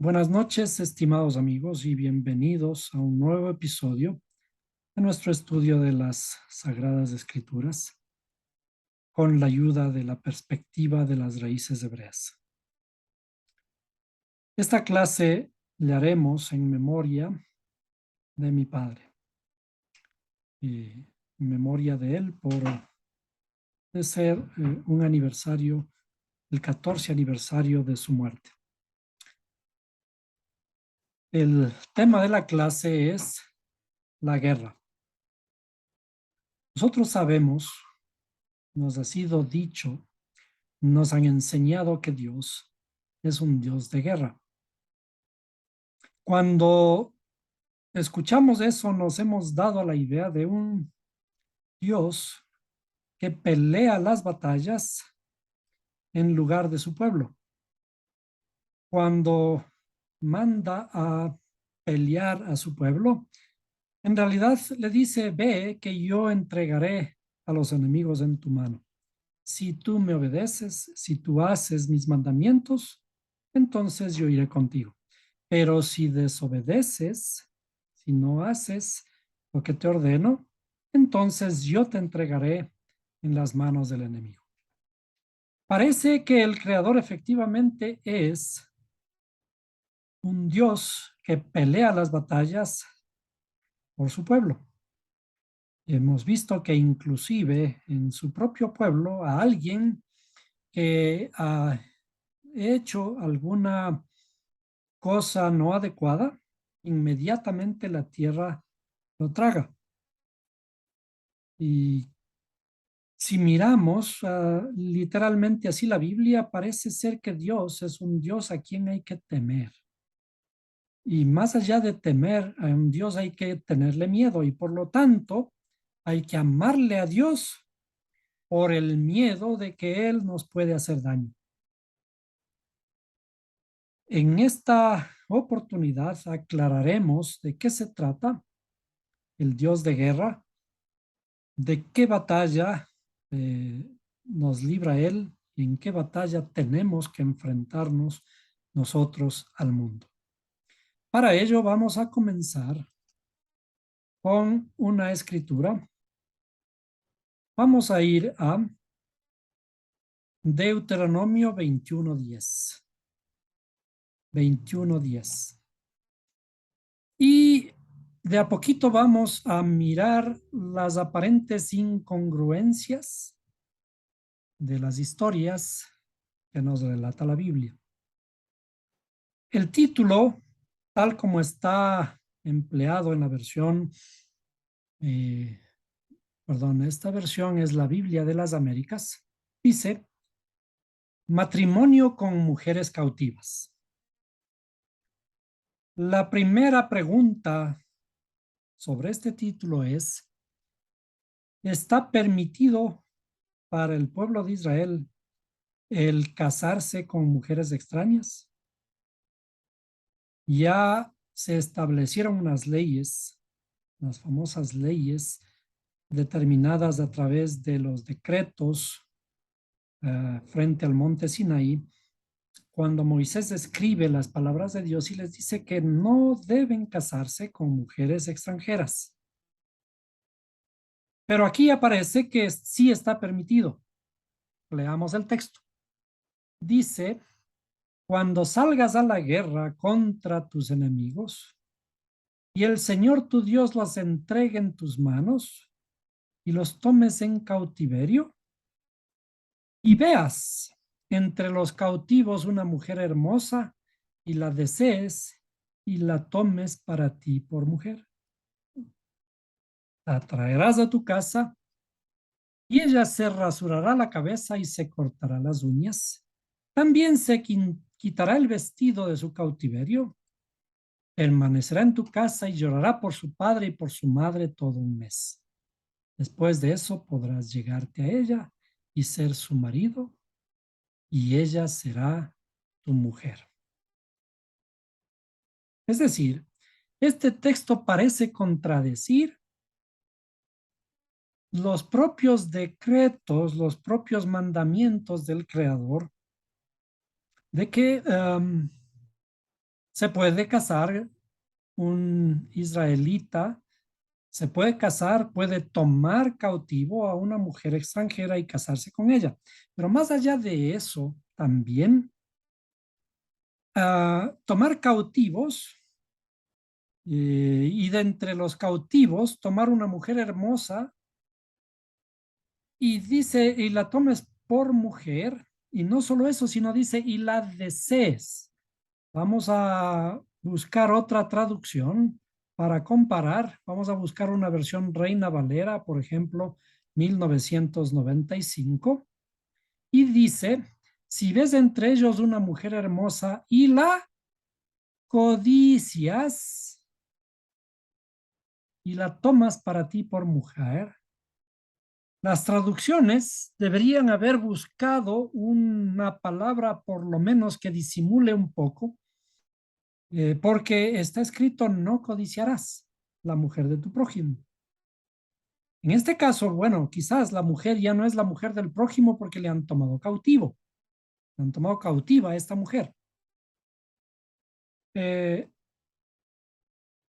Buenas noches, estimados amigos, y bienvenidos a un nuevo episodio de nuestro estudio de las Sagradas Escrituras con la ayuda de la perspectiva de las raíces hebreas. Esta clase la haremos en memoria de mi padre, en memoria de él por de ser un aniversario, el 14 aniversario de su muerte. El tema de la clase es la guerra. Nosotros sabemos, nos ha sido dicho, nos han enseñado que Dios es un Dios de guerra. Cuando escuchamos eso, nos hemos dado la idea de un Dios que pelea las batallas en lugar de su pueblo. Cuando manda a pelear a su pueblo, en realidad le dice: ve que yo entregaré a los enemigos en tu mano. Si tú me obedeces, si tú haces mis mandamientos, entonces yo iré contigo. Pero si desobedeces, si no haces lo que te ordeno, entonces yo te entregaré en las manos del enemigo. Parece que el Creador efectivamente es un Dios que pelea las batallas por su pueblo. Hemos visto que inclusive en su propio pueblo a alguien que ha hecho alguna cosa no adecuada, inmediatamente la tierra lo traga. Y si miramos literalmente así la Biblia, parece ser que Dios es un Dios a quien hay que temer. Y más allá de temer a un Dios hay que tenerle miedo y por lo tanto hay que amarle a Dios por el miedo de que Él nos puede hacer daño. En esta oportunidad aclararemos de qué se trata el Dios de guerra, de qué batalla nos libra Él y en qué batalla tenemos que enfrentarnos nosotros al mundo. Para ello vamos a comenzar con una escritura. Vamos a ir a Deuteronomio 21:10. 21:10. Y de a poquito vamos a mirar las aparentes incongruencias de las historias que nos relata la Biblia. El título, tal como está empleado en la versión, eh, esta versión es la Biblia de las Américas, dice: matrimonio con mujeres cautivas. La primera pregunta sobre este título es: ¿está permitido para el pueblo de Israel el casarse con mujeres extrañas? Ya se establecieron unas leyes, las famosas leyes determinadas a través de los decretos frente al monte Sinaí, cuando Moisés escribe las palabras de Dios y les dice que no deben casarse con mujeres extranjeras. Pero aquí aparece que sí está permitido. Leamos el texto. Dice: cuando salgas a la guerra contra tus enemigos y el Señor tu Dios los entregue en tus manos y los tomes en cautiverio y veas entre los cautivos una mujer hermosa y la desees y la tomes para ti por mujer. La traerás a tu casa y ella se rasurará la cabeza y se cortará las uñas. También se quitará el vestido de su cautiverio, permanecerá en tu casa y llorará por su padre y por su madre todo un mes. Después de eso podrás llegarte a ella y ser su marido, y ella será tu mujer. Es decir, este texto parece contradecir los propios decretos, los propios mandamientos del Creador, de que Se puede casar un israelita, se puede casar, puede tomar cautivo a una mujer extranjera y casarse con ella. Pero más allá de eso, también tomar cautivos y de entre los cautivos tomar una mujer hermosa y dice, y la tomes por mujer, y no solo eso, sino dice, y la desees. Vamos a buscar otra traducción para comparar. Vamos a buscar una versión Reina Valera, por ejemplo, 1995, y dice, si ves entre ellos una mujer hermosa y la codicias y la tomas para ti por mujer, las traducciones deberían haber buscado una palabra por lo menos que disimule un poco, porque está escrito no codiciarás la mujer de tu prójimo. En este caso, bueno, quizás la mujer ya no es la mujer del prójimo porque le han tomado cautivo, le han tomado cautiva a esta mujer. Eh,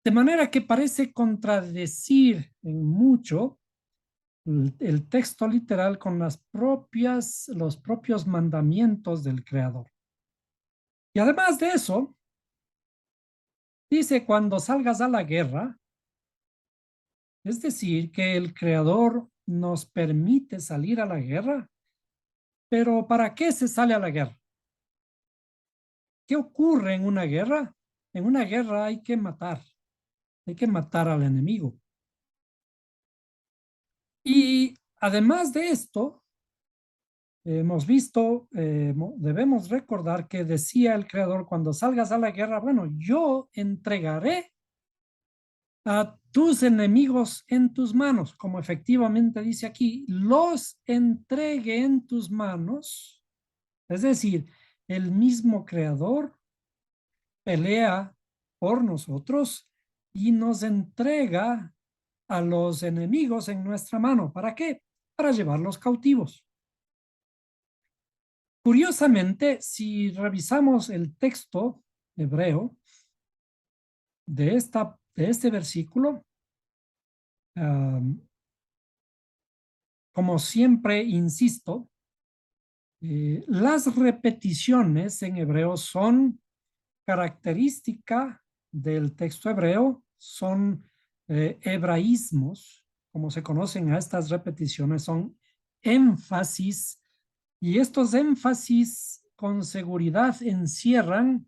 de manera que parece contradecir en mucho el texto literal con los propios mandamientos del Creador. Y además de eso, dice cuando salgas a la guerra, es decir, que el Creador nos permite salir a la guerra, pero ¿para qué se sale a la guerra? ¿Qué ocurre en una guerra? En una guerra hay que matar al enemigo. Y además de esto, hemos visto, debemos recordar que decía el Creador, cuando salgas a la guerra, bueno, yo entregaré a tus enemigos en tus manos, como efectivamente dice aquí, los entregue en tus manos. Es decir, el mismo Creador pelea por nosotros y nos entrega a los enemigos en nuestra mano. ¿Para qué? Para llevarlos cautivos. Curiosamente, si revisamos el texto hebreo de este versículo, como siempre insisto, las repeticiones en hebreo son característica del texto hebreo, son hebraísmos, como se conocen a estas repeticiones, son énfasis, y estos énfasis con seguridad encierran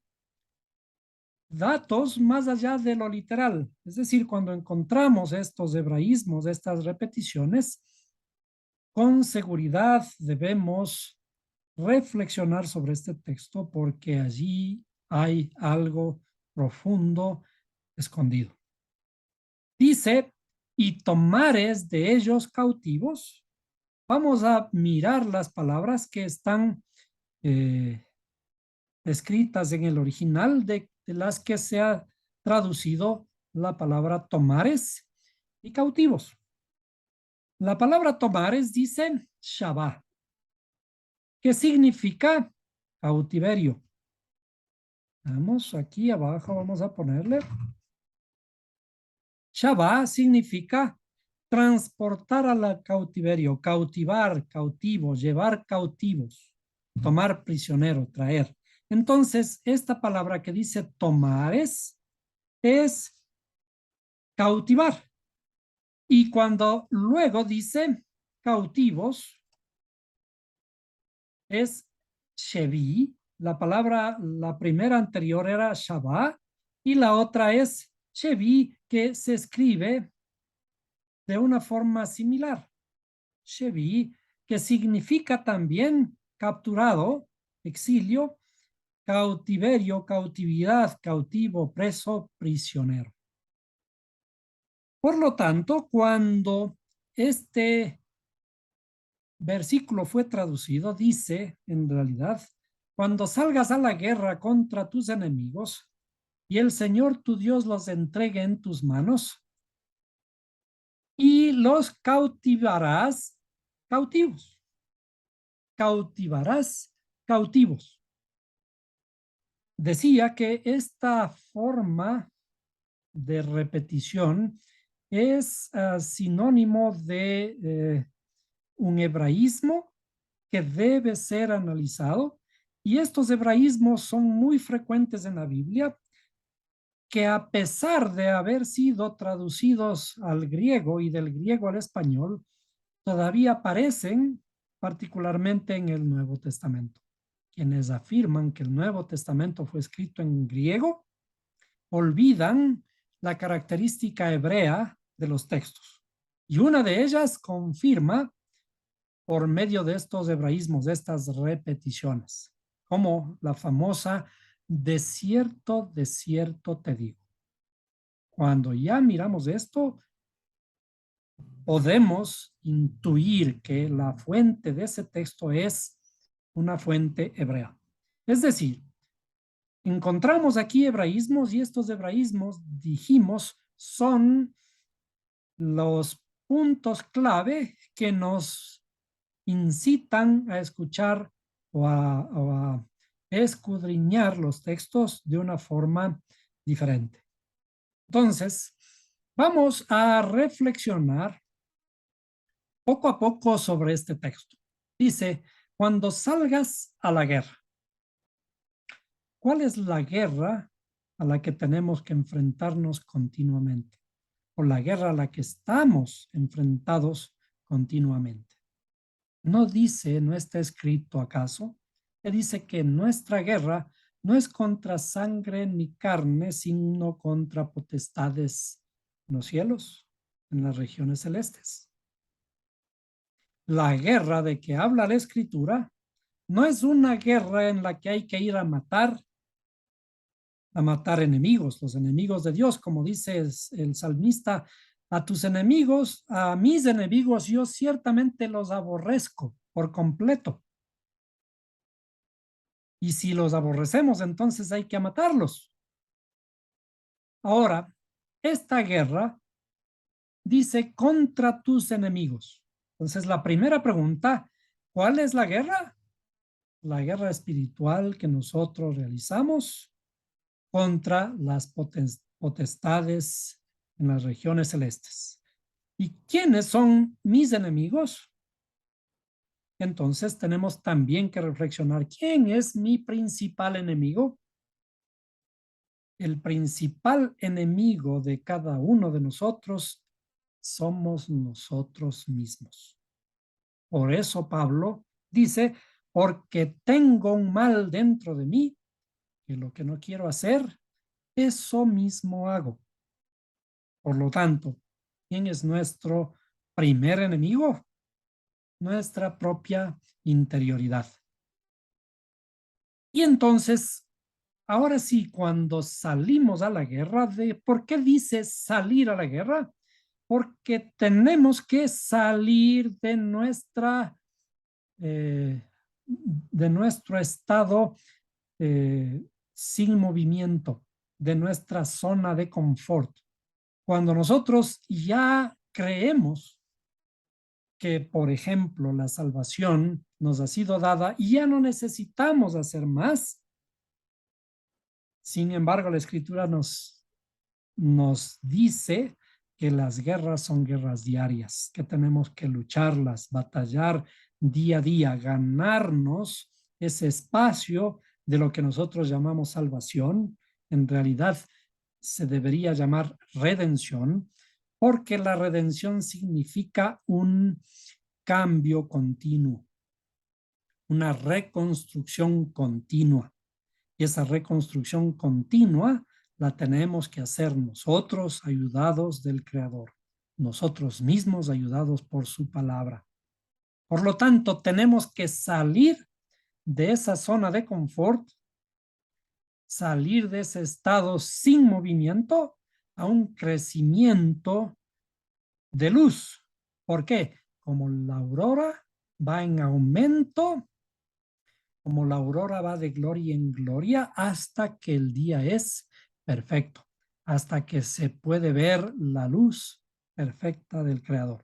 datos más allá de lo literal. Es decir, cuando encontramos estos hebraísmos, estas repeticiones, con seguridad debemos reflexionar sobre este texto porque allí hay algo profundo escondido. Dice, y tomares de ellos cautivos. Vamos a mirar las palabras que están escritas en el original de las que se ha traducido la palabra tomares y cautivos. La palabra tomares dice Shabbat, que significa cautiverio. Vamos aquí abajo, vamos a ponerle. Shabbat significa transportar a la cautiverio, cautivar, cautivos, llevar cautivos, tomar prisionero, traer. Entonces, esta palabra que dice tomares es cautivar. Y cuando luego dice cautivos, es shevi. La palabra, la primera anterior era shabá y la otra es shevi, que se escribe de una forma similar. Shevi, que significa también capturado, exilio, cautiverio, cautividad, cautivo, preso, prisionero. Por lo tanto, cuando este versículo fue traducido, dice en realidad, cuando salgas a la guerra contra tus enemigos y el Señor tu Dios los entregue en tus manos y los cautivarás cautivos. Cautivarás cautivos. decía que esta forma de repetición es sinónimo de un hebraísmo que debe ser analizado, y estos hebraísmos son muy frecuentes en la Biblia, que a pesar de haber sido traducidos al griego y del griego al español, todavía aparecen particularmente en el Nuevo Testamento. Quienes afirman que el Nuevo Testamento fue escrito en griego olvidan la característica hebrea de los textos. Y una de ellas confirma por medio de estos hebraísmos, de estas repeticiones, como la famosa de cierto te digo. Cuando ya miramos esto, podemos intuir que la fuente de ese texto es una fuente hebrea. Es decir, encontramos aquí hebraísmos, y estos hebraísmos, dijimos, son los puntos clave que nos incitan a escuchar o a escudriñar los textos de una forma diferente. Entonces, vamos a reflexionar poco a poco sobre este texto. Dice, cuando salgas a la guerra. ¿Cuál es la guerra a la que tenemos que enfrentarnos continuamente? O la guerra a la que estamos enfrentados continuamente. No dice, no está escrito acaso, que dice que nuestra guerra no es contra sangre ni carne, sino contra potestades en los cielos, en las regiones celestes. La guerra de que habla la Escritura no es una guerra en la que hay que ir a matar enemigos, los enemigos de Dios, como dice el salmista, a tus enemigos, a mis enemigos, yo ciertamente los aborrezco por completo. Y si los aborrecemos, entonces hay que matarlos. Ahora, esta guerra dice contra tus enemigos. Entonces, la primera pregunta, ¿cuál es la guerra? La guerra espiritual que nosotros realizamos contra las potestades en las regiones celestes. ¿Y quiénes son mis enemigos? Entonces tenemos también que reflexionar, ¿quién es mi principal enemigo? El principal enemigo de cada uno de nosotros somos nosotros mismos. Por eso Pablo dice, porque tengo un mal dentro de mí, que lo que no quiero hacer, eso mismo hago. Por lo tanto, ¿quién es nuestro primer enemigo? Nuestra propia interioridad. Y entonces, ahora sí, cuando salimos a la guerra, ¿por qué dice salir a la guerra? Porque tenemos que salir de nuestro estado sin movimiento, de nuestra zona de confort. Cuando nosotros ya creemos que, por ejemplo, la salvación nos ha sido dada y ya no necesitamos hacer más. Sin embargo, la Escritura nos dice que las guerras son guerras diarias, que tenemos que lucharlas, batallar día a día, ganarnos ese espacio de lo que nosotros llamamos salvación. En realidad se debería llamar redención, porque la redención significa un cambio continuo, una reconstrucción continua. Y esa reconstrucción continua la tenemos que hacer nosotros, ayudados del Creador, nosotros mismos, ayudados por su palabra. Por lo tanto, tenemos que salir de esa zona de confort, salir de ese estado sin movimiento a un crecimiento de luz. ¿Por qué? Como la aurora va en aumento, como la aurora va de gloria en gloria hasta que el día es perfecto, hasta que se puede ver la luz perfecta del Creador.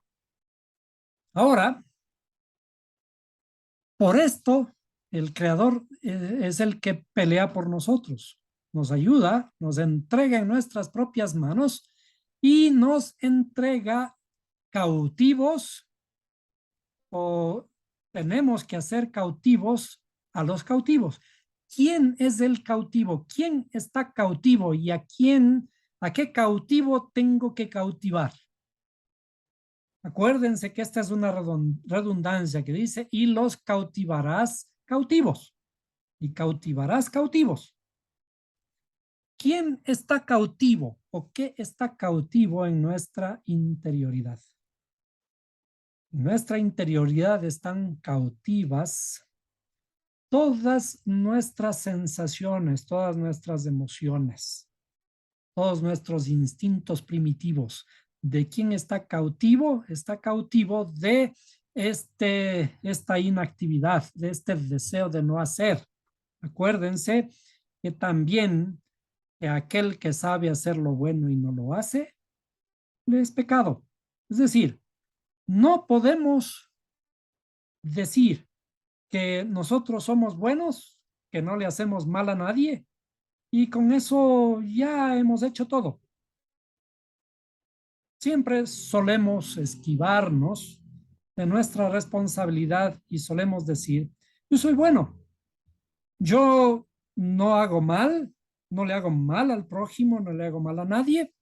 Ahora, por esto el Creador es el que pelea por nosotros, nos ayuda, nos entrega en nuestras propias manos y nos entrega cautivos o tenemos que hacer cautivos a los cautivos. ¿Quién es el cautivo? ¿Quién está cautivo y a qué cautivo tengo que cautivar? Acuérdense que esta es una redundancia que dice, y los cautivarás cautivos, y cautivarás cautivos. ¿Quién está cautivo o qué está cautivo en nuestra interioridad? En nuestra interioridad están cautivas todas nuestras sensaciones, todas nuestras emociones, todos nuestros instintos primitivos. ¿De quién está cautivo? Está cautivo de esta inactividad, de este deseo de no hacer. Acuérdense que también aquel que sabe hacer lo bueno y no lo hace, le es pecado. Es decir, no podemos decir que nosotros somos buenos, que no le hacemos mal a nadie, y con eso ya hemos hecho todo. Siempre solemos esquivarnos de nuestra responsabilidad y solemos decir, yo soy bueno, yo no hago mal, no le hago mal al prójimo, no le hago mal a nadie,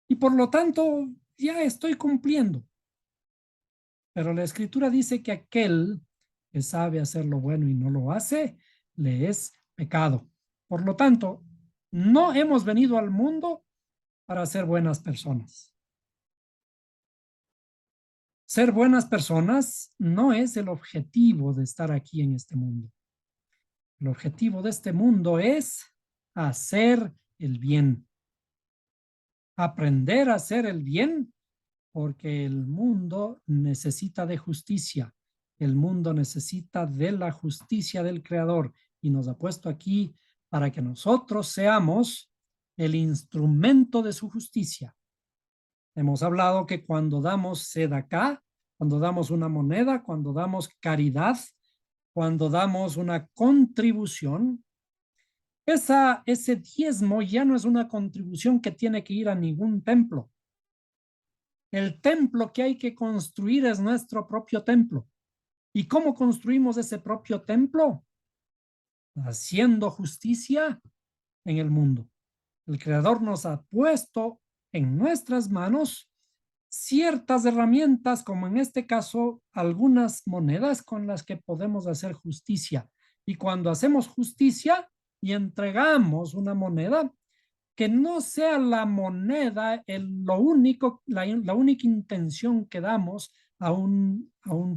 y por lo tanto ya estoy cumpliendo. Pero la escritura dice que aquel que sabe hacer lo bueno y no lo hace, le es pecado. Por lo tanto, no hemos venido al mundo para ser buenas personas. Ser buenas personas no es el objetivo de estar aquí en este mundo. El objetivo de este mundo es hacer el bien. Aprender a hacer el bien porque el mundo necesita de justicia. El mundo necesita de la justicia del Creador y nos ha puesto aquí para que nosotros seamos el instrumento de su justicia. Hemos hablado que cuando damos sedacá, cuando damos una moneda, cuando damos caridad, cuando damos una contribución, ese diezmo ya no es una contribución que tiene que ir a ningún templo. El templo que hay que construir es nuestro propio templo. ¿Y cómo construimos ese propio templo? Haciendo justicia en el mundo. El Creador nos ha puesto en nuestras manos ciertas herramientas, como en este caso, algunas monedas con las que podemos hacer justicia. Y cuando hacemos justicia y entregamos una moneda, que no sea la moneda la única intención que damos a un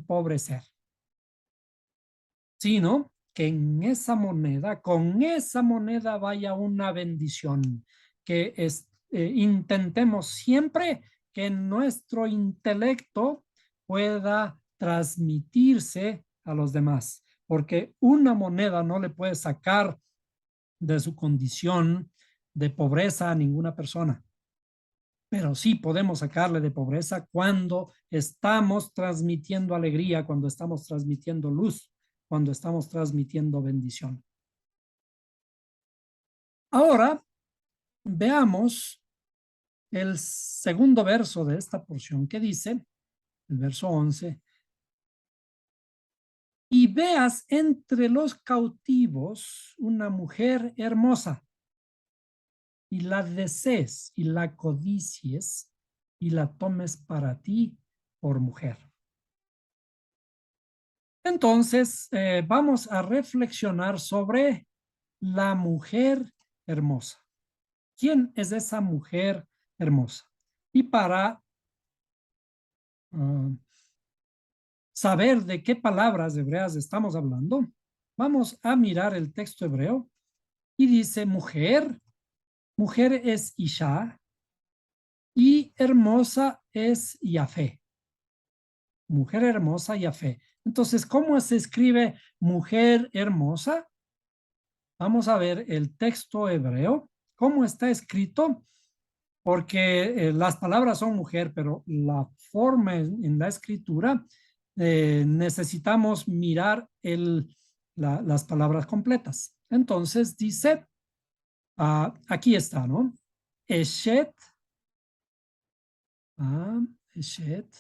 pobre ser, sino que en esa moneda, con esa moneda vaya una bendición, que intentemos siempre que nuestro intelecto pueda transmitirse a los demás, porque una moneda no le puede sacar de su condición de pobreza a ninguna persona. Pero sí podemos sacarle de pobreza cuando estamos transmitiendo alegría, cuando estamos transmitiendo luz, cuando estamos transmitiendo bendición. Ahora veamos el segundo verso de esta porción que dice, el verso 11, y veas entre los cautivos una mujer hermosa y la desees y la codicies y la tomes para ti por mujer. Entonces, vamos a reflexionar sobre la mujer hermosa. ¿Quién es esa mujer hermosa? Y para saber de qué palabras hebreas estamos hablando, vamos a mirar el texto hebreo y dice mujer, mujer es Isha y hermosa es Yafé. Mujer hermosa Yafé. Entonces, ¿cómo se escribe mujer hermosa? Vamos a ver el texto hebreo, cómo está escrito, porque las palabras son mujer, pero la forma en la escritura necesitamos mirar las palabras completas. Entonces dice, aquí está, ¿no? Eshet, Eshet,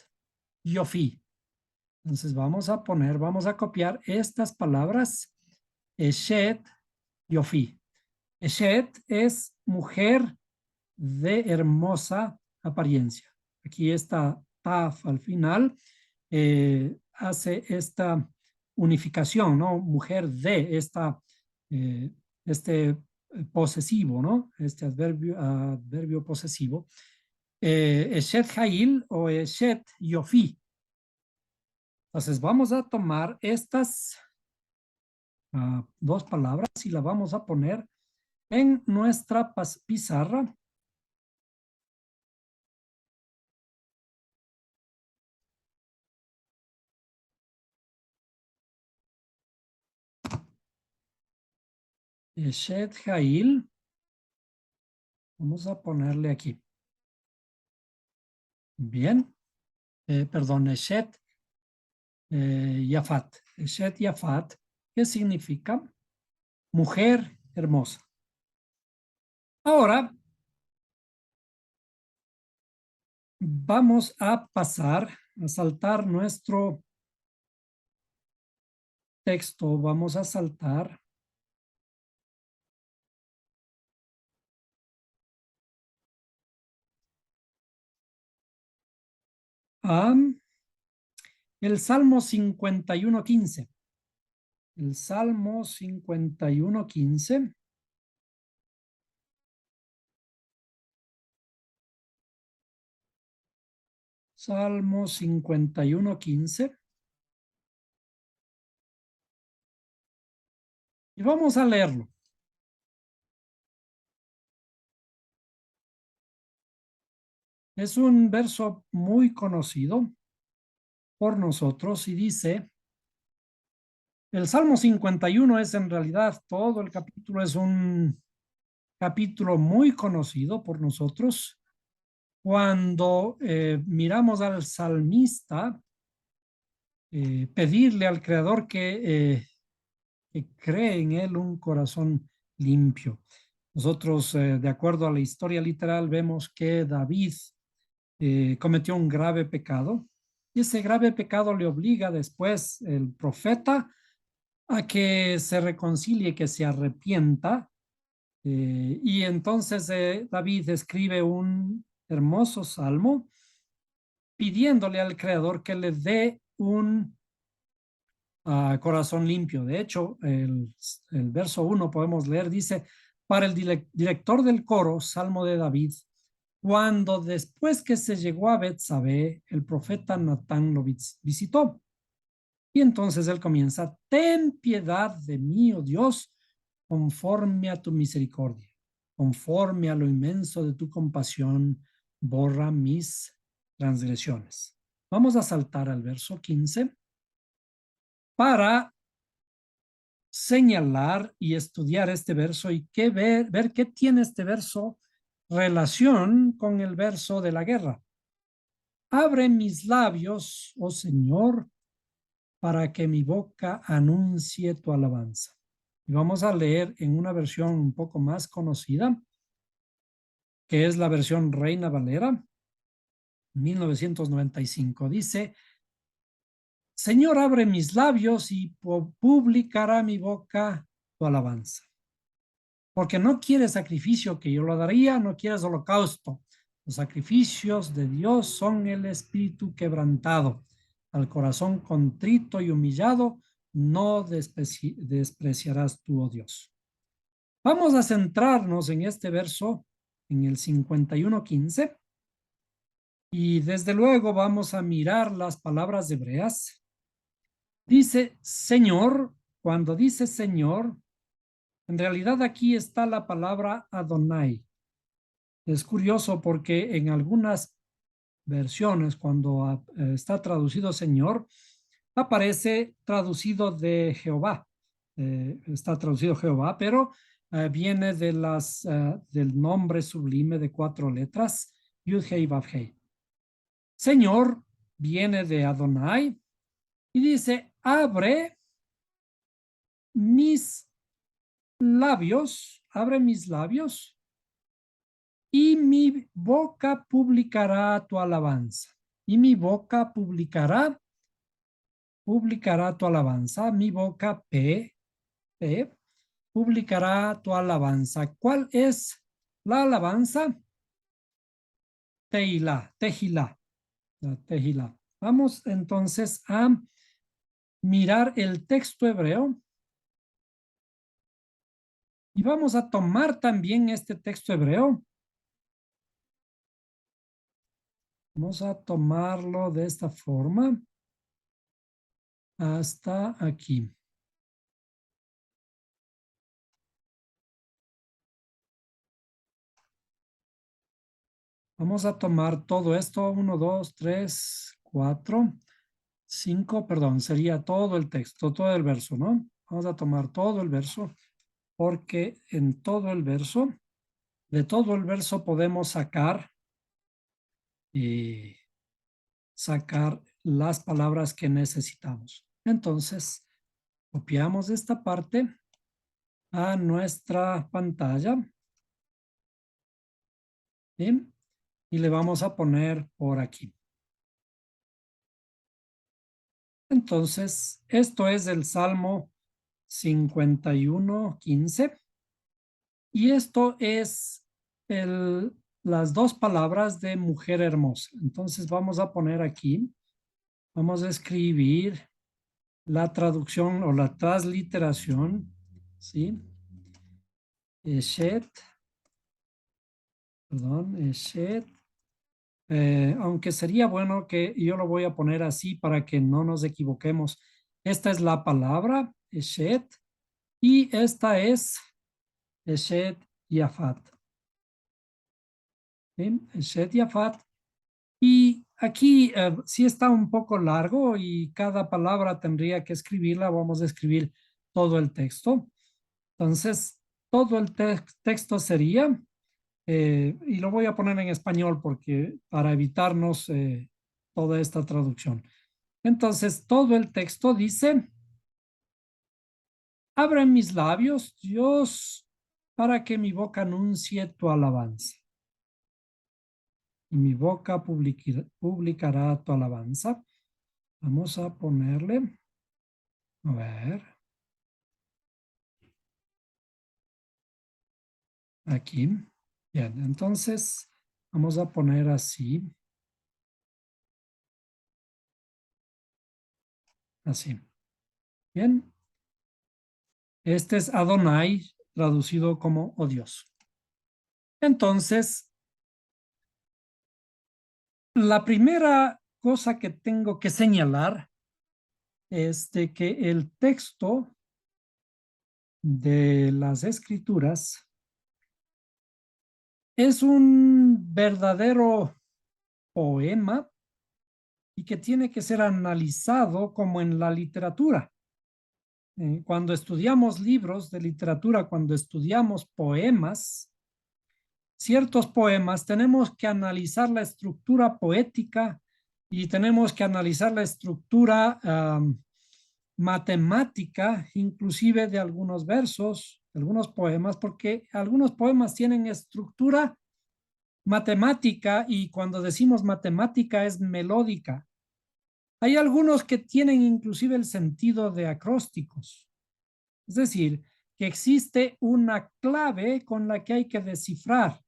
Yofi. Entonces vamos a copiar estas palabras. Eshet, Yofi. Eshet es mujer de hermosa apariencia. Aquí está taf al final, hace esta unificación, ¿no? Mujer de este posesivo, ¿no? Este adverbio posesivo. Eshet Hail o Eshet Yofi. Entonces vamos a tomar estas dos palabras y la vamos a poner en nuestra pizarra. Eshet Hail. Vamos a ponerle aquí. Bien. Perdón, Eshet Yafat. Eshet Yafat, ¿qué significa? Mujer hermosa. Ahora vamos a pasar, a saltar nuestro texto. Vamos a saltar a el Salmo 51:15. El Salmo 51:15. Salmo 51:15. Y vamos a leerlo. Es un verso muy conocido por nosotros y dice, el Salmo 51 es en realidad todo el capítulo, es un capítulo muy conocido por nosotros. Cuando miramos al salmista, pedirle al Creador que cree en él un corazón limpio. Nosotros, de acuerdo a la historia literal, vemos que David cometió un grave pecado y ese grave pecado le obliga después el profeta a que se reconcilie, que se arrepienta. Y entonces David escribe un hermoso salmo pidiéndole al Creador que le dé un corazón limpio. De hecho, el verso 1 podemos leer, dice, para el director del coro, Salmo de David, cuando después que se llegó a Betsabé, el profeta Natán lo visitó. Y entonces él comienza, ten piedad de mí, oh Dios, conforme a tu misericordia, conforme a lo inmenso de tu compasión, borra mis transgresiones. Vamos a saltar al verso 15 para señalar y estudiar este verso y ver qué tiene este verso relación con el verso de la guerra. Abre mis labios, oh Señor, para que mi boca anuncie tu alabanza. Y vamos a leer en una versión un poco más conocida, que es la versión Reina Valera, 1995. Dice, Señor, abre mis labios y publicará mi boca tu alabanza. Porque no quieres sacrificio que yo lo daría, no quieres holocausto. Los sacrificios de Dios son el espíritu quebrantado. Al corazón contrito y humillado, no despreciarás tú, oh Dios. Vamos a centrarnos en este verso, en el 51:15. Y desde luego vamos a mirar las palabras hebreas. Dice Señor, cuando dice Señor, en realidad aquí está la palabra Adonai. Es curioso porque en algunas versiones, cuando está traducido Señor, aparece traducido de Jehová. Está traducido Jehová, pero viene del nombre sublime de 4 letras, Yud Hei Vav Hei. Señor viene de Adonai Y dice, abre mis abre mis labios y mi boca publicará tu alabanza. Y mi boca publicará tu alabanza. Mi boca, publicará tu alabanza. ¿Cuál es la alabanza? Tejilá. Tejilá. Vamos entonces a mirar el texto hebreo y vamos a tomar también este texto hebreo. Vamos a tomarlo de esta forma hasta aquí. Vamos a tomar todo esto, 1, 2, 3, 4, 5, perdón, sería todo el texto, todo el verso, ¿no? Vamos a tomar todo el verso, porque en todo el verso, de todo el verso podemos sacar las palabras que necesitamos. Entonces, copiamos esta parte a nuestra pantalla. ¿Bien? Y le vamos a poner por aquí. Entonces, esto es el Salmo 51:15. Y esto es las dos palabras de mujer hermosa. Entonces, vamos a poner aquí, vamos a escribir la traducción o la transliteración, ¿sí? Eshet, perdón, Eshet. Aunque sería bueno que yo lo voy a poner así para que no nos equivoquemos. Esta es la palabra, Eshet, y esta es Eshet Yafat. ¿Sí? Eshet Yafat. Y aquí sí está un poco largo y cada palabra tendría que escribirla. Vamos a escribir todo el texto. Entonces, todo el texto sería, y lo voy a poner en español porque para evitarnos toda esta traducción. Entonces, todo el texto dice, abre mis labios, Dios, para que mi boca anuncie tu alabanza. Y mi boca publicará tu alabanza. Vamos a ponerle, a ver, aquí. Bien, entonces vamos a poner así. Así. Bien. Este es Adonai, traducido como oh Dios. Entonces, la primera cosa que tengo que señalar es de que el texto de las escrituras es un verdadero poema y que tiene que ser analizado como en la literatura. Cuando estudiamos libros de literatura, cuando estudiamos poemas, ciertos poemas, tenemos que analizar la estructura poética y tenemos que analizar la estructura matemática, inclusive de algunos versos, algunos poemas, porque algunos poemas tienen estructura matemática y cuando decimos matemática es melódica. Hay algunos que tienen inclusive el sentido de acrósticos, es decir, que existe una clave con la que hay que descifrar.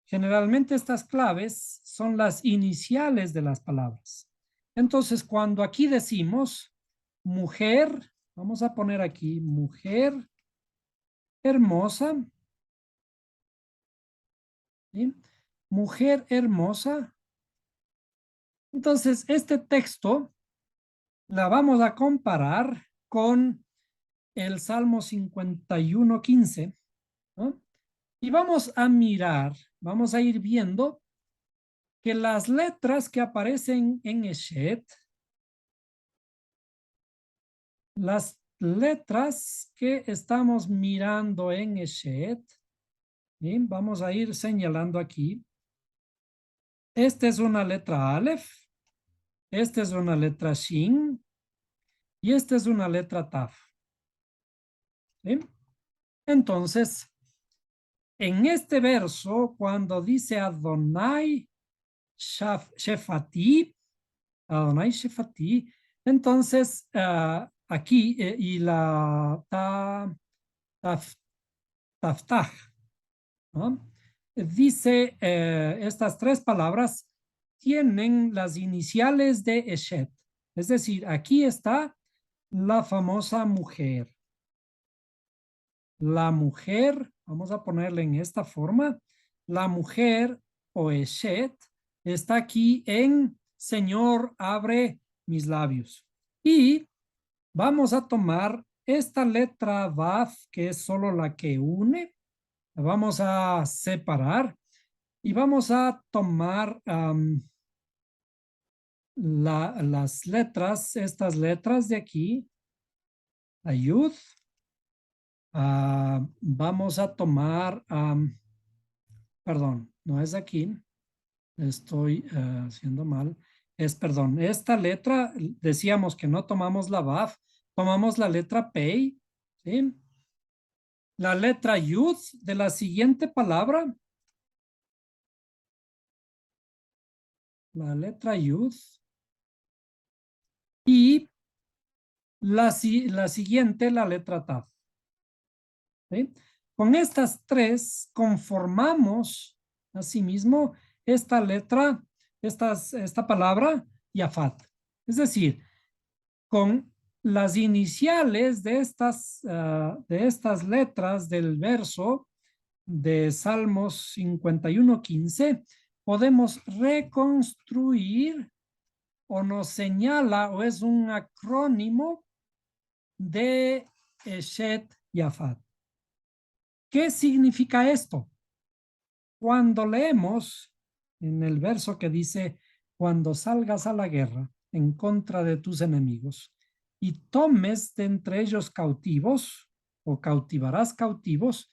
Generalmente estas claves son las iniciales de las palabras. Entonces, cuando aquí decimos mujer, vamos a poner aquí mujer hermosa, ¿sí? Mujer hermosa. Entonces, este texto la vamos a comparar con el Salmo 51:15, ¿no? Y vamos a mirar, vamos a ir viendo que las letras que aparecen en Eshet, las letras que estamos mirando en Eshet, ¿sí? Vamos a ir señalando aquí. Esta es una letra Aleph, esta es una letra Shin, Y esta es una letra Taf. ¿Sí? Entonces, en este verso, cuando dice Adonai Shefati, Adonai Shefati, entonces aquí y la taftach, ¿no? Dice estas tres palabras tienen las iniciales de Eshet. Es decir, aquí está la famosa mujer. La mujer, vamos a ponerle en esta forma, la mujer o Eshet está aquí en Señor, abre mis labios. Y vamos a tomar esta letra Vav, que es solo la que une, la vamos a separar y vamos a tomar las letras, estas letras de aquí, ayud. Vamos a tomar, perdón, no es aquí, estoy haciendo mal. Es, perdón, esta letra, decíamos que no tomamos la VAF, tomamos la letra Pei, ¿sí? La letra Yud de la siguiente palabra, la letra Yud, y la siguiente, la letra Taf. ¿Sí? Con estas tres conformamos, asimismo, esta letra, esta palabra, Yafat. Es decir, con las iniciales de estas letras del verso de Salmos 51:15, podemos reconstruir o nos señala o es un acrónimo de Eshet Yafat. ¿Qué significa esto? Cuando leemos en el verso que dice, cuando salgas a la guerra en contra de tus enemigos y tomes de entre ellos cautivos o cautivarás cautivos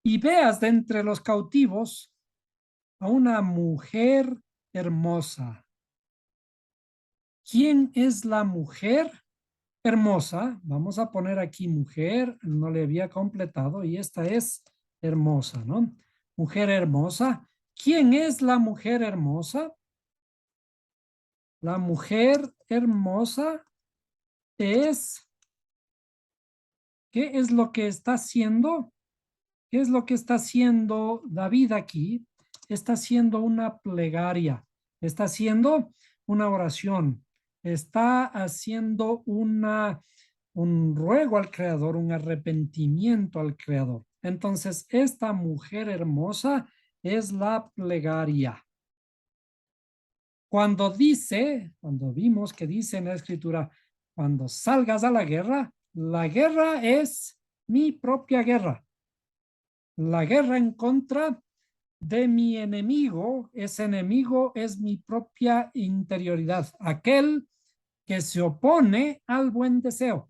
y veas de entre los cautivos a una mujer hermosa. ¿Quién es la mujer hermosa? Vamos a poner aquí mujer, no le había completado y esta es hermosa, ¿no? Mujer hermosa. ¿Quién es la mujer hermosa? La mujer hermosa es, ¿qué es lo que está haciendo? ¿Qué es lo que está haciendo David aquí? Está haciendo una plegaria, está haciendo una oración, está haciendo un ruego al Creador, un arrepentimiento al Creador. Entonces, esta mujer hermosa es la plegaria. Cuando vimos que dice en la escritura, cuando salgas a la guerra es mi propia guerra. La guerra en contra de mi enemigo, ese enemigo es mi propia interioridad, aquel que se opone al buen deseo.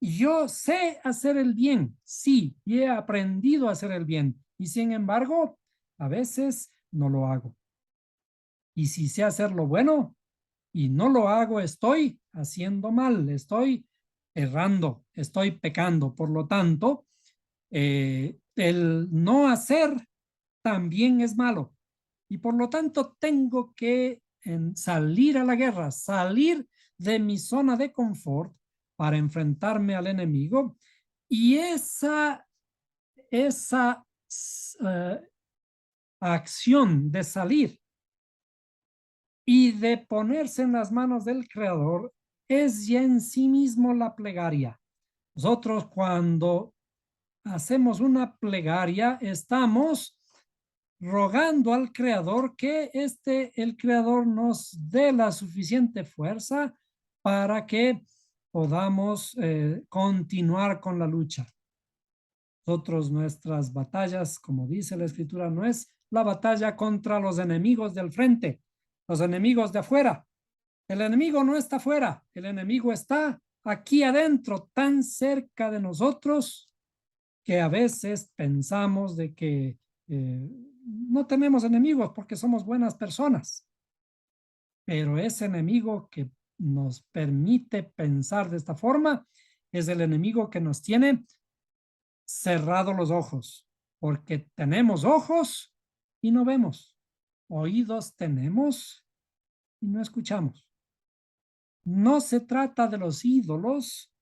Yo sé hacer el bien, sí, y he aprendido a hacer el bien, y sin embargo, a veces no lo hago. Y si sé hacer lo bueno y no lo hago, estoy haciendo mal, estoy errando, estoy pecando. Por lo tanto, el no hacer también es malo. Y por lo tanto, tengo que salir a la guerra, salir de mi zona de confort para enfrentarme al enemigo. Y esa acción de salir y de ponerse en las manos del Creador es ya en sí mismo la plegaria. Nosotros cuando hacemos una plegaria estamos rogando al Creador que el Creador nos dé la suficiente fuerza para que podamos continuar con la lucha. Nosotros, nuestras batallas, como dice la Escritura, no es la batalla contra los enemigos del frente, los enemigos de afuera. El enemigo no está afuera, el enemigo está aquí adentro, tan cerca de nosotros que a veces pensamos de que no tenemos enemigos porque somos buenas personas, pero ese enemigo que nos permite pensar de esta forma es el enemigo que nos tiene cerrado los ojos, porque tenemos ojos y no vemos, oídos tenemos y no escuchamos. No se trata de los ídolos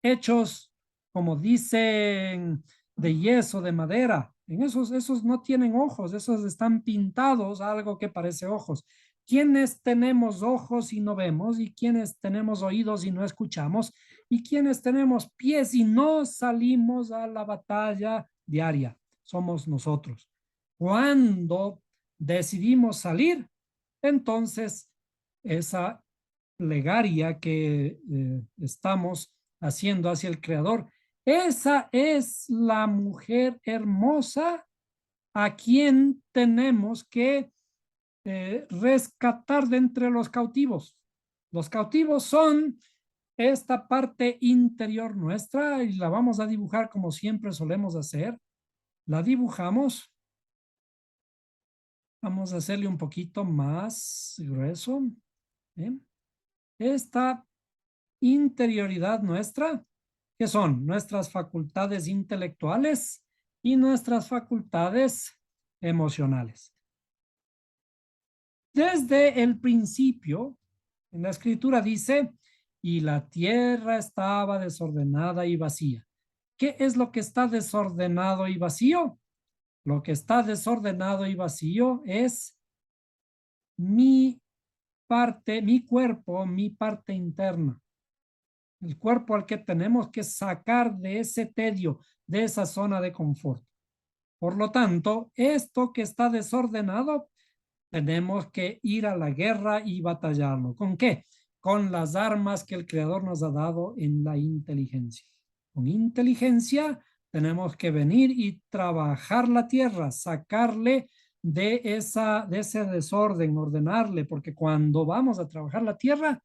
hechos, como dicen, de yeso, de madera. En esos no tienen ojos, esos están pintados algo que parece ojos. ¿Quiénes tenemos ojos y no vemos? ¿Y quiénes tenemos oídos y no escuchamos? ¿Y quiénes tenemos pies y no salimos a la batalla diaria? Somos nosotros. Cuando decidimos salir, entonces esa plegaria que estamos haciendo hacia el Creador, esa es la mujer hermosa a quien tenemos que rescatar de entre los cautivos. Los cautivos son esta parte interior nuestra y la vamos a dibujar como siempre solemos hacer. La dibujamos. Vamos a hacerle un poquito más grueso. Esta interioridad nuestra, que son nuestras facultades intelectuales y nuestras facultades emocionales. Desde el principio, en la escritura dice, y la tierra estaba desordenada y vacía. ¿Qué es lo que está desordenado y vacío? Lo que está desordenado y vacío es mi parte, mi cuerpo, mi parte interna. El cuerpo al que tenemos que sacar de ese tedio, de esa zona de confort. Por lo tanto, esto que está desordenado, tenemos que ir a la guerra y batallarlo. ¿Con qué? Con las armas que el Creador nos ha dado en la inteligencia. Con inteligencia tenemos que venir y trabajar la tierra, sacarle de ese desorden, ordenarle, porque cuando vamos a trabajar la tierra,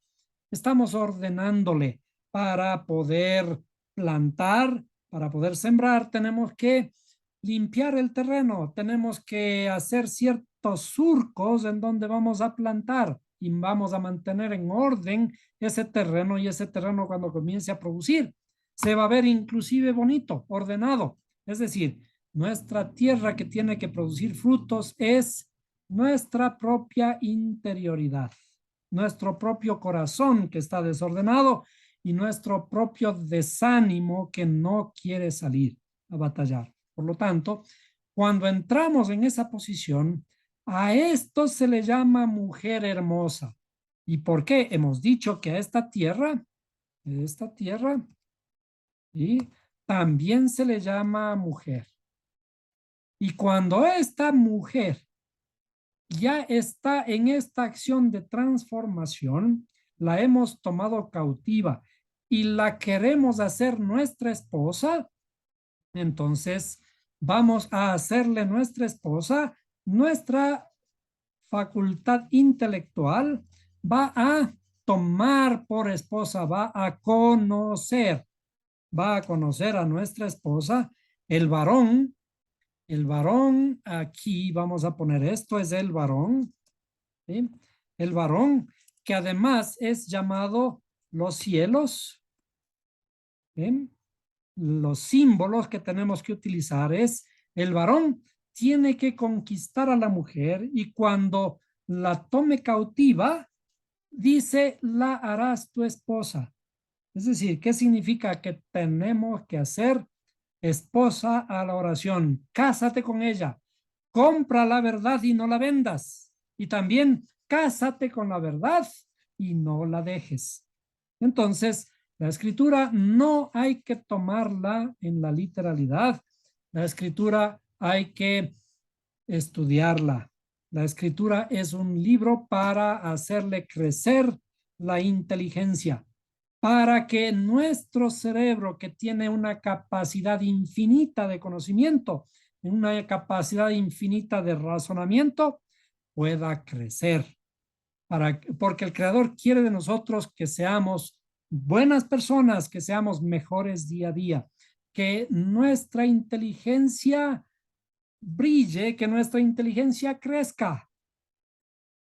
estamos ordenándole para poder plantar, para poder sembrar, tenemos que limpiar el terreno, tenemos que hacer ciertos surcos en donde vamos a plantar y vamos a mantener en orden ese terreno y ese terreno cuando comience a producir se va a ver inclusive bonito, ordenado. Es decir, nuestra tierra que tiene que producir frutos es nuestra propia interioridad, nuestro propio corazón que está desordenado y nuestro propio desánimo que no quiere salir a batallar. Por lo tanto, cuando entramos en esa posición, a esto se le llama mujer hermosa. ¿Y por qué? Hemos dicho que a esta tierra, y también se le llama mujer. Y cuando esta mujer ya está en esta acción de transformación, la hemos tomado cautiva y la queremos hacer nuestra esposa, entonces vamos a hacerle nuestra esposa, nuestra facultad intelectual va a tomar por esposa, va a conocer a nuestra esposa, el varón, aquí vamos a poner esto, es el varón, ¿sí? El varón que además es llamado los cielos, ¿sí? Los símbolos que tenemos que utilizar es el varón tiene que conquistar a la mujer y cuando la tome cautiva, dice, la harás tu esposa. Es decir, ¿qué significa? Que tenemos que hacer esposa a la oración. Cásate con ella. Compra la verdad y no la vendas. Y también cásate con la verdad y no la dejes. Entonces, la escritura no hay que tomarla en la literalidad. La escritura hay que estudiarla. La escritura es un libro para hacerle crecer la inteligencia, para que nuestro cerebro, que tiene una capacidad infinita de conocimiento, una capacidad infinita de razonamiento, pueda crecer. Porque el Creador quiere de nosotros que seamos buenas personas, que seamos mejores día a día, que nuestra inteligencia brille, que nuestra inteligencia crezca,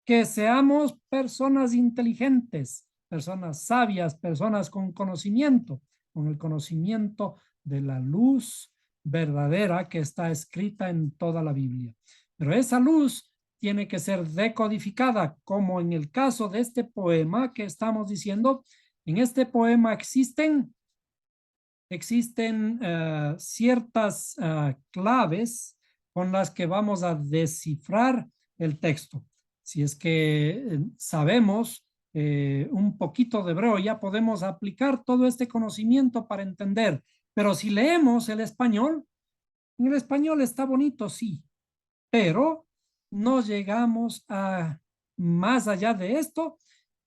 que seamos personas inteligentes, personas sabias, personas con conocimiento, con el conocimiento de la luz verdadera que está escrita en toda la Biblia. Pero esa luz tiene que ser decodificada, como en el caso de este poema que estamos diciendo. En este poema existen ciertas claves con las que vamos a descifrar el texto. Si es que sabemos un poquito de hebreo, ya podemos aplicar todo este conocimiento para entender. Pero si leemos el español, en el español está bonito, sí, pero no llegamos a más allá de esto,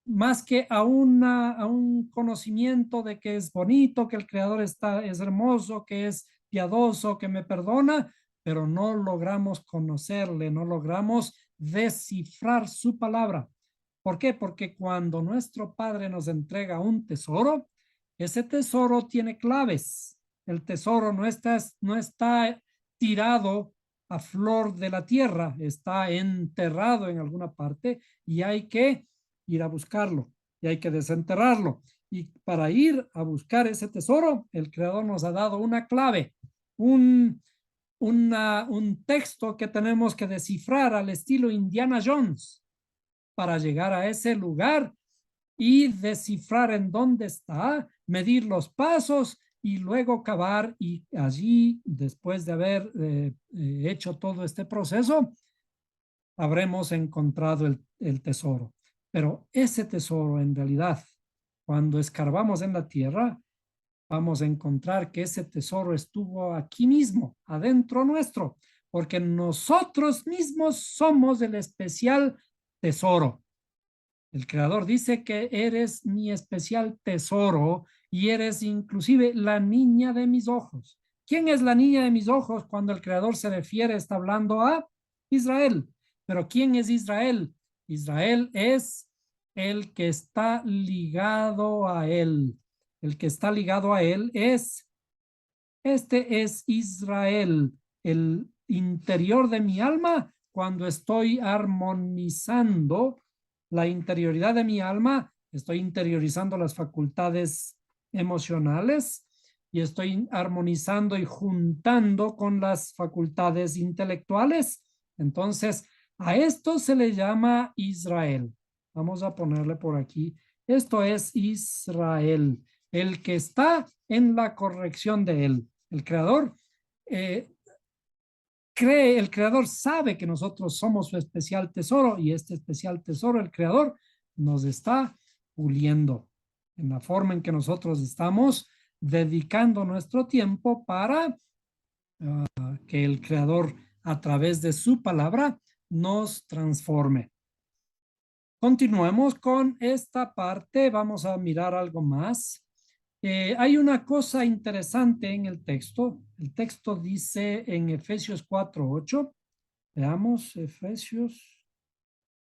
más que a un conocimiento de que es bonito, que el creador es hermoso, que es piadoso, que me perdona, pero no logramos conocerle, no logramos descifrar su palabra. ¿Por qué? Porque cuando nuestro Padre nos entrega un tesoro, ese tesoro tiene claves. El tesoro no está tirado a flor de la tierra, está enterrado en alguna parte y hay que ir a buscarlo y hay que desenterrarlo. Y para ir a buscar ese tesoro, el creador nos ha dado una clave, un, un texto que tenemos que descifrar al estilo Indiana Jones para llegar a ese lugar y descifrar en dónde está, medir los pasos y luego cavar, y allí, después de haber hecho todo este proceso, habremos encontrado el tesoro. Pero ese tesoro, en realidad, cuando escarbamos en la tierra, vamos a encontrar que ese tesoro estuvo aquí mismo, adentro nuestro, porque nosotros mismos somos el especial tesoro. El creador dice que eres mi especial tesoro y eres inclusive la niña de mis ojos. ¿Quién es la niña de mis ojos cuando el creador se refiere, está hablando a Israel? Pero ¿quién es Israel? Israel es el que está ligado a él. El que está ligado a él este es Israel, el interior de mi alma cuando estoy armonizando la interioridad de mi alma, estoy interiorizando las facultades emocionales y estoy armonizando y juntando con las facultades intelectuales. Entonces, a esto se le llama Israel. Vamos a ponerle por aquí. Esto es Israel, el que está en la corrección de él. El creador eh, el creador sabe que nosotros somos su especial tesoro y este especial tesoro, el creador, nos está puliendo en la forma en que nosotros estamos dedicando nuestro tiempo para que el creador a través de su palabra nos transforme. Continuemos con esta parte, vamos a mirar algo más. Hay una cosa interesante en el texto. El texto dice en Efesios 4:8. Veamos, Efesios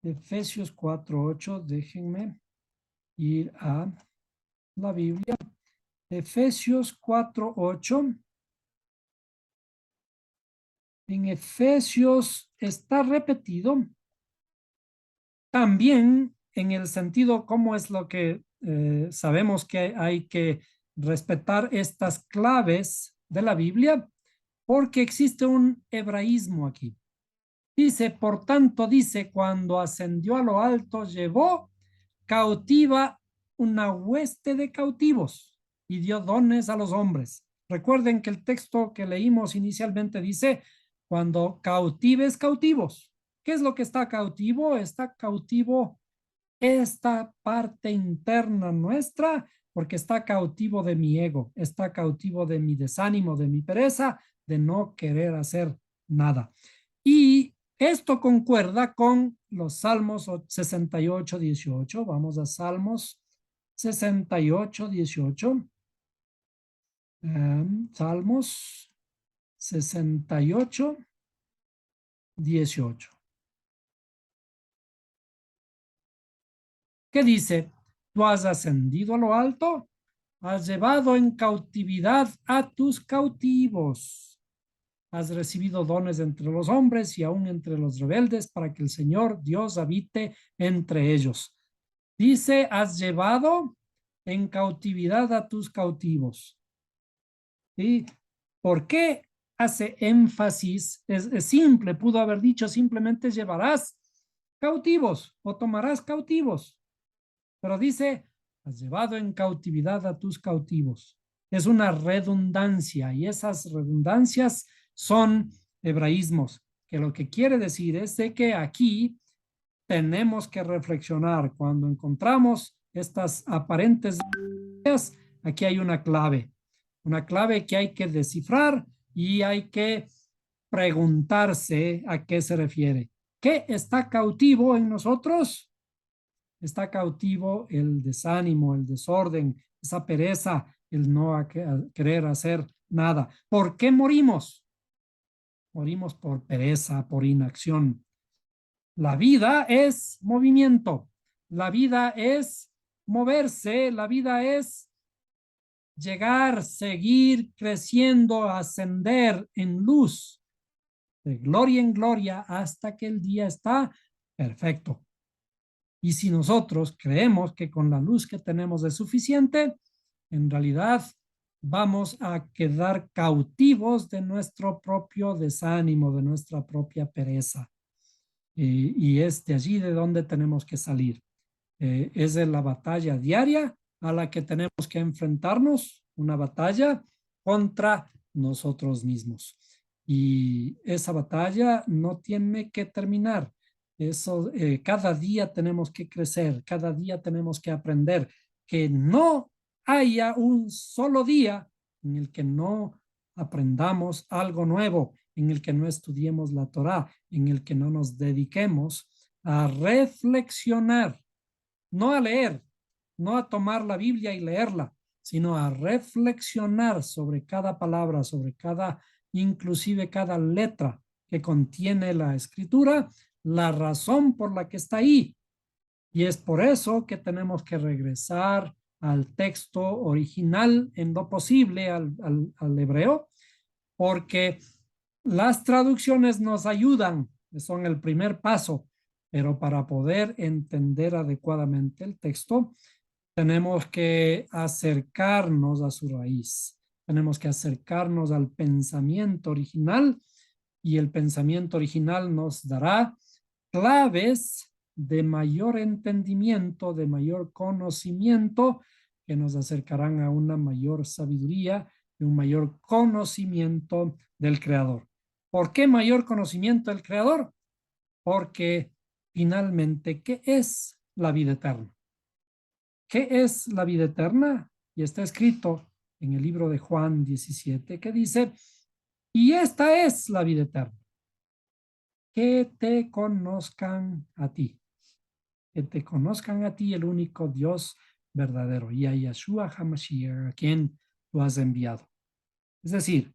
4:8. Déjenme ir a la Biblia. Efesios 4:8. En Efesios está repetido también en el sentido cómo es lo que sabemos que hay que respetar estas claves de la Biblia, porque existe un hebraísmo aquí. Dice, por tanto, dice, cuando ascendió a lo alto, llevó cautiva una hueste de cautivos y dio dones a los hombres. Recuerden que el texto que leímos inicialmente dice, cuando cautives cautivos. ¿Qué es lo que está cautivo? Está cautivo esta parte interna nuestra, porque está cautivo de mi ego, está cautivo de mi desánimo, de mi pereza, de no querer hacer nada. Y esto concuerda con los Salmos 68:18. Vamos a Salmos 68:18. Salmos 68:18. ¿Qué dice? Tú has ascendido a lo alto, has llevado en cautividad a tus cautivos. has recibido dones entre los hombres y aún entre los rebeldes para que el Señor Dios habite entre ellos. Dice, has llevado en cautividad a tus cautivos. ¿Sí? ¿Por qué hace énfasis? Es simple, pudo haber dicho simplemente llevarás cautivos o tomarás cautivos, pero dice, has llevado en cautividad a tus cautivos. Es una redundancia y esas redundancias son hebraísmos, que lo que quiere decir es de que aquí tenemos que reflexionar cuando encontramos estas aparentes ideas, aquí hay una clave que hay que descifrar y hay que preguntarse a qué se refiere. ¿Qué está cautivo en nosotros? Está cautivo el desánimo, el desorden, esa pereza, el no a querer hacer nada. ¿Por qué morimos? Morimos por pereza, por inacción. La vida es movimiento, la vida es moverse, la vida es llegar, seguir creciendo, ascender en luz, de gloria en gloria, hasta que el día está perfecto. Y si nosotros creemos que con la luz que tenemos es suficiente, en realidad vamos a quedar cautivos de nuestro propio desánimo, de nuestra propia pereza. Y es de allí de donde tenemos que salir. Es de la batalla diaria a la que tenemos que enfrentarnos, una batalla contra nosotros mismos. Y esa batalla no tiene que terminar. Eso, cada día tenemos que crecer, cada día tenemos que aprender, que no haya un solo día en el que no aprendamos algo nuevo, en el que no estudiemos la Torá, en el que no nos dediquemos a reflexionar, no a leer, no a tomar la Biblia y leerla, sino a reflexionar sobre cada palabra, sobre cada, inclusive cada letra que contiene la escritura, la razón por la que está ahí. Y es por eso que tenemos que regresar al texto original en lo posible, al hebreo, porque las traducciones nos ayudan, son el primer paso, pero para poder entender adecuadamente el texto, tenemos que acercarnos a su raíz, tenemos que acercarnos al pensamiento original y el pensamiento original nos dará claves de mayor entendimiento, de mayor conocimiento, que nos acercarán a una mayor sabiduría y un mayor conocimiento del Creador. ¿Por qué mayor conocimiento del Creador? Porque finalmente, ¿qué es la vida eterna? ¿Qué es la vida eterna? Y está escrito en el libro de Juan 17 que dice, y esta es la vida eterna, que te conozcan a ti, que te conozcan a ti el único Dios verdadero y a Yeshua HaMashiach, a quien tú has enviado. Es decir,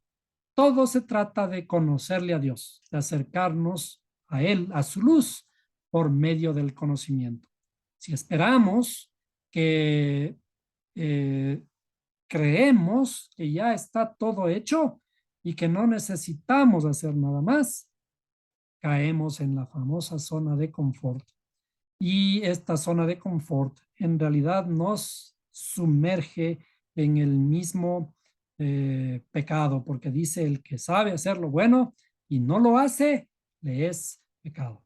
todo se trata de conocerle a Dios, de acercarnos a Él, a su luz, por medio del conocimiento. Si esperamos que creemos que ya está todo hecho y que no necesitamos hacer nada más, caemos en la famosa zona de confort. Y esta zona de confort en realidad nos sumerge en el mismo pecado, porque dice el que sabe hacer lo bueno y no lo hace, le es pecado.